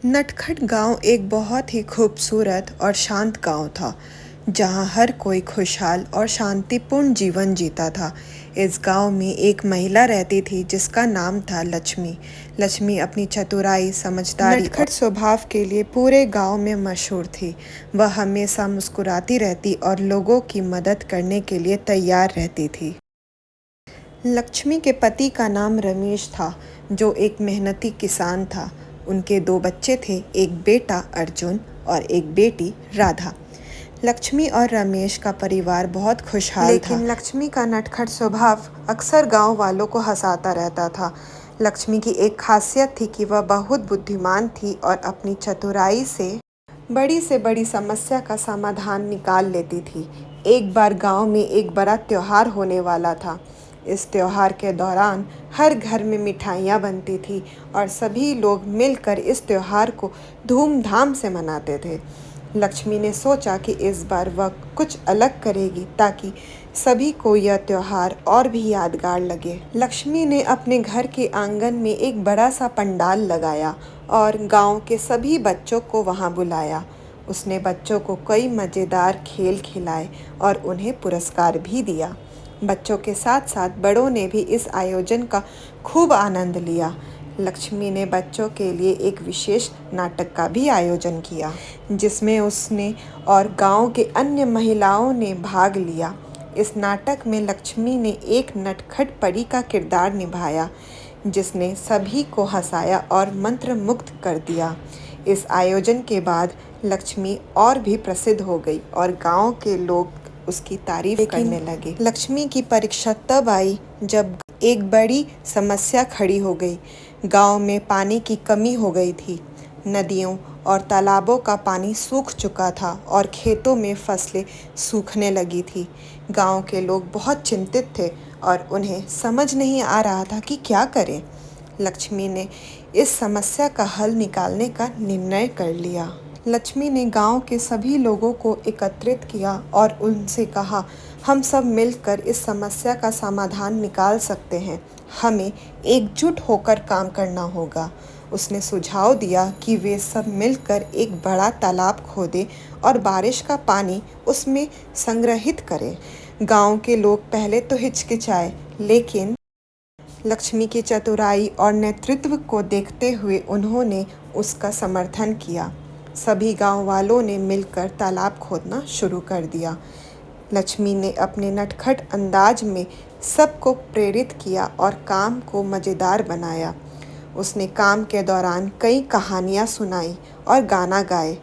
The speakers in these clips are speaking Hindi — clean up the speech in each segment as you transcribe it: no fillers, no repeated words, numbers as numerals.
नटखट गांव एक बहुत ही खूबसूरत और शांत गांव था, जहां हर कोई खुशहाल और शांतिपूर्ण जीवन जीता था। इस गांव में एक महिला रहती थी जिसका नाम था लक्ष्मी। लक्ष्मी अपनी चतुराई, समझदारी, नटखट स्वभाव के लिए पूरे गांव में मशहूर थी। वह हमेशा मुस्कुराती रहती और लोगों की मदद करने के लिए तैयार रहती थी। लक्ष्मी के पति का नाम रमेश था, जो एक मेहनती किसान था। उनके दो बच्चे थे, एक बेटा अर्जुन और एक बेटी राधा। लक्ष्मी और रमेश का परिवार बहुत खुशहाल था, लेकिन लक्ष्मी का नटखट स्वभाव अक्सर गांव वालों को हंसाता रहता था। लक्ष्मी की एक खासियत थी कि वह बहुत बुद्धिमान थी और अपनी चतुराई से बड़ी समस्या का समाधान निकाल लेती थी। एक बार गांव में एक बड़ा त्योहार होने वाला था। इस त्योहार के दौरान हर घर में मिठाइयाँ बनती थी और सभी लोग मिलकर इस त्योहार को धूमधाम से मनाते थे। लक्ष्मी ने सोचा कि इस बार वह कुछ अलग करेगी ताकि सभी को यह त्योहार और भी यादगार लगे। लक्ष्मी ने अपने घर के आंगन में एक बड़ा सा पंडाल लगाया और गांव के सभी बच्चों को वहां बुलाया। उसने बच्चों को कई मज़ेदार खेल खिलाए और उन्हें पुरस्कार भी दिया। बच्चों के साथ साथ बड़ों ने भी इस आयोजन का खूब आनंद लिया। लक्ष्मी ने बच्चों के लिए एक विशेष नाटक का भी आयोजन किया, जिसमें उसने और गांव के अन्य महिलाओं ने भाग लिया। इस नाटक में लक्ष्मी ने एक नटखट परी का किरदार निभाया, जिसने सभी को हंसाया और मंत्रमुग्ध कर दिया। इस आयोजन के बाद लक्ष्मी और भी प्रसिद्ध हो गई और गांव के लोग उसकी तारीफ करने लगे। लक्ष्मी की परीक्षा तब आई जब एक बड़ी समस्या खड़ी हो गई। गांव में पानी की कमी हो गई थी। नदियों और तालाबों का पानी सूख चुका था और खेतों में फसलें सूखने लगी थी। गांव के लोग बहुत चिंतित थे और उन्हें समझ नहीं आ रहा था कि क्या करें। लक्ष्मी ने इस समस्या का हल निकालने का निर्णय कर लिया। लक्ष्मी ने गांव के सभी लोगों को एकत्रित किया और उनसे कहा, हम सब मिलकर इस समस्या का समाधान निकाल सकते हैं। हमें एकजुट होकर काम करना होगा। उसने सुझाव दिया कि वे सब मिलकर एक बड़ा तालाब खोदें और बारिश का पानी उसमें संग्रहित करें। गांव के लोग पहले तो हिचकिचाए, लेकिन लक्ष्मी की चतुराई और नेतृत्व को देखते हुए उन्होंने उसका समर्थन किया। सभी गांव वालों ने मिलकर तालाब खोदना शुरू कर दिया। लक्ष्मी ने अपने नटखट अंदाज में सबको प्रेरित किया और काम को मज़ेदार बनाया। उसने काम के दौरान कई कहानियाँ सुनाई और गाना गाए,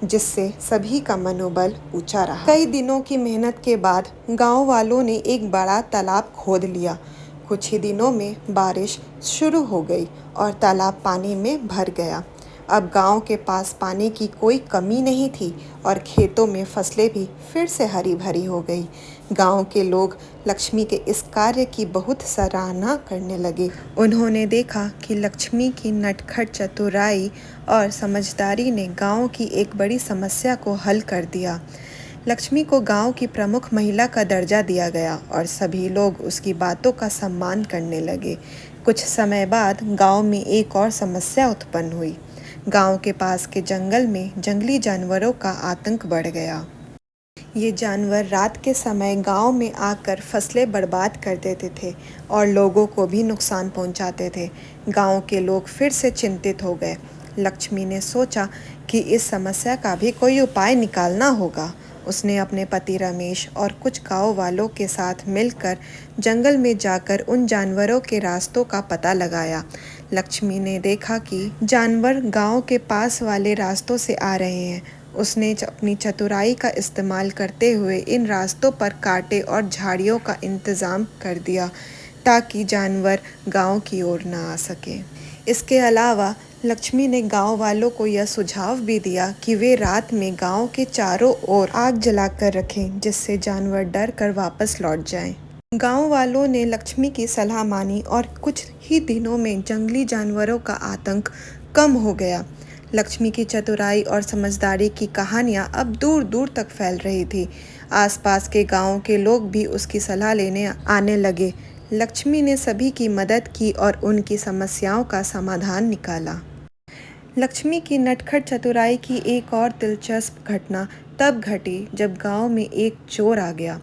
जिससे सभी का मनोबल ऊंचा रहा। कई दिनों की मेहनत के बाद गांव वालों ने एक बड़ा तालाब खोद लिया। कुछ ही दिनों में बारिश शुरू हो गई और तालाब पानी में भर गया। अब गांव के पास पानी की कोई कमी नहीं थी और खेतों में फसलें भी फिर से हरी भरी हो गई। गांव के लोग लक्ष्मी के इस कार्य की बहुत सराहना करने लगे। उन्होंने देखा कि लक्ष्मी की नटखट चतुराई और समझदारी ने गांव की एक बड़ी समस्या को हल कर दिया। लक्ष्मी को गांव की प्रमुख महिला का दर्जा दिया गया और सभी लोग उसकी बातों का सम्मान करने लगे। कुछ समय बाद गांव में एक और समस्या उत्पन्न हुई। गांव के पास के जंगल में जंगली जानवरों का आतंक बढ़ गया। ये जानवर रात के समय गांव में आकर फसलें बर्बाद कर देते थे और लोगों को भी नुकसान पहुंचाते थे। गांव के लोग फिर से चिंतित हो गए। लक्ष्मी ने सोचा कि इस समस्या का भी कोई उपाय निकालना होगा। उसने अपने पति रमेश और कुछ गांव वालों के साथ मिलकर जंगल में जाकर उन जानवरों के रास्तों का पता लगाया। लक्ष्मी ने देखा कि जानवर गांव के पास वाले रास्तों से आ रहे हैं। उसने अपनी चतुराई का इस्तेमाल करते हुए इन रास्तों पर कांटे और झाड़ियों का इंतज़ाम कर दिया ताकि जानवर गांव की ओर न आ सके। इसके अलावा लक्ष्मी ने गांव वालों को यह सुझाव भी दिया कि वे रात में गांव के चारों ओर आग जलाकर रखें, जिससे जानवर डर कर वापस लौट जाएं। गांव वालों ने लक्ष्मी की सलाह मानी और कुछ ही दिनों में जंगली जानवरों का आतंक कम हो गया। लक्ष्मी की चतुराई और समझदारी की कहानियाँ अब दूर दूर तक फैल रही थी। आसपास के गांव के लोग भी उसकी सलाह लेने आने लगे। लक्ष्मी ने सभी की मदद की और उनकी समस्याओं का समाधान निकाला। लक्ष्मी की नटखट चतुराई की एक और दिलचस्प घटना तब घटी जब गांव में एक चोर आ गया।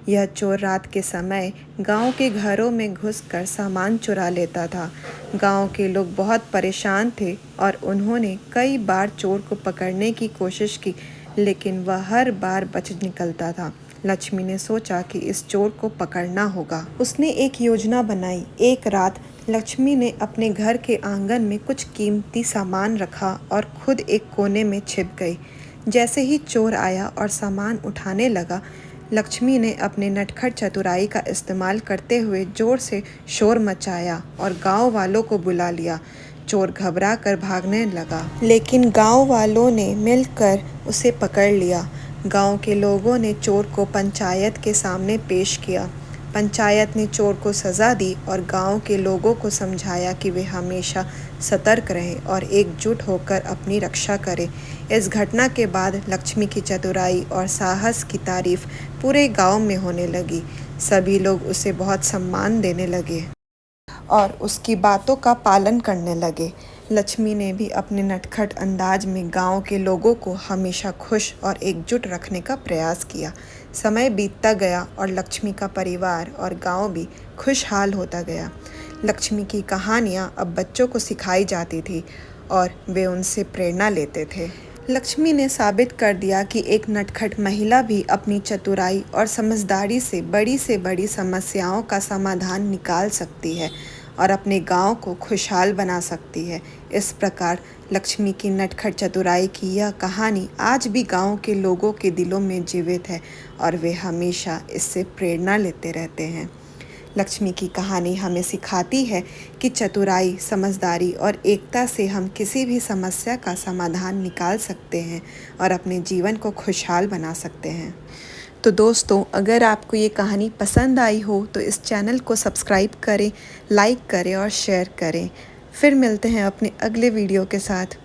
यह चोर रात के समय गांव के घरों में घुसकर सामान चुरा लेता था। गांव के लोग बहुत परेशान थे और उन्होंने कई बार चोर को पकड़ने की कोशिश की, लेकिन वह हर बार बच निकलता था। लक्ष्मी ने सोचा कि इस चोर को पकड़ना होगा। उसने एक योजना बनाई। एक रात लक्ष्मी ने अपने घर के आंगन में कुछ कीमती सामान रखा और खुद एक कोने में छिप गई। जैसे ही चोर आया और सामान उठाने लगा, लक्ष्मी ने अपने नटखट चतुराई का इस्तेमाल करते हुए जोर से शोर मचाया और गांव वालों को बुला लिया। चोर घबरा कर भागने लगा, लेकिन गांव वालों ने मिलकर उसे पकड़ लिया। गांव के लोगों ने चोर को पंचायत के सामने पेश किया। पंचायत ने चोर को सज़ा दी और गांव के लोगों को समझाया कि वे हमेशा सतर्क रहें और एकजुट होकर अपनी रक्षा करें। इस घटना के बाद लक्ष्मी की चतुराई और साहस की तारीफ पूरे गांव में होने लगी। सभी लोग उसे बहुत सम्मान देने लगे और उसकी बातों का पालन करने लगे। लक्ष्मी ने भी अपने नटखट अंदाज में गांव के लोगों को हमेशा खुश और एकजुट रखने का प्रयास किया। समय बीतता गया और लक्ष्मी का परिवार और गांव भी खुशहाल होता गया। लक्ष्मी की कहानियाँ अब बच्चों को सिखाई जाती थी और वे उनसे प्रेरणा लेते थे। लक्ष्मी ने साबित कर दिया कि एक नटखट महिला भी अपनी चतुराई और समझदारी से बड़ी समस्याओं का समाधान निकाल सकती है और अपने गांव को खुशहाल बना सकती है। इस प्रकार लक्ष्मी की नटखट चतुराई की यह कहानी आज भी गांव के लोगों के दिलों में जीवित है और वे हमेशा इससे प्रेरणा लेते रहते हैं। लक्ष्मी की कहानी हमें सिखाती है कि चतुराई, समझदारी और एकता से हम किसी भी समस्या का समाधान निकाल सकते हैं और अपने जीवन को खुशहाल बना सकते हैं। तो दोस्तों, अगर आपको ये कहानी पसंद आई हो तो इस चैनल को सब्सक्राइब करें, लाइक करें और शेयर करें। फिर मिलते हैं अपने अगले वीडियो के साथ।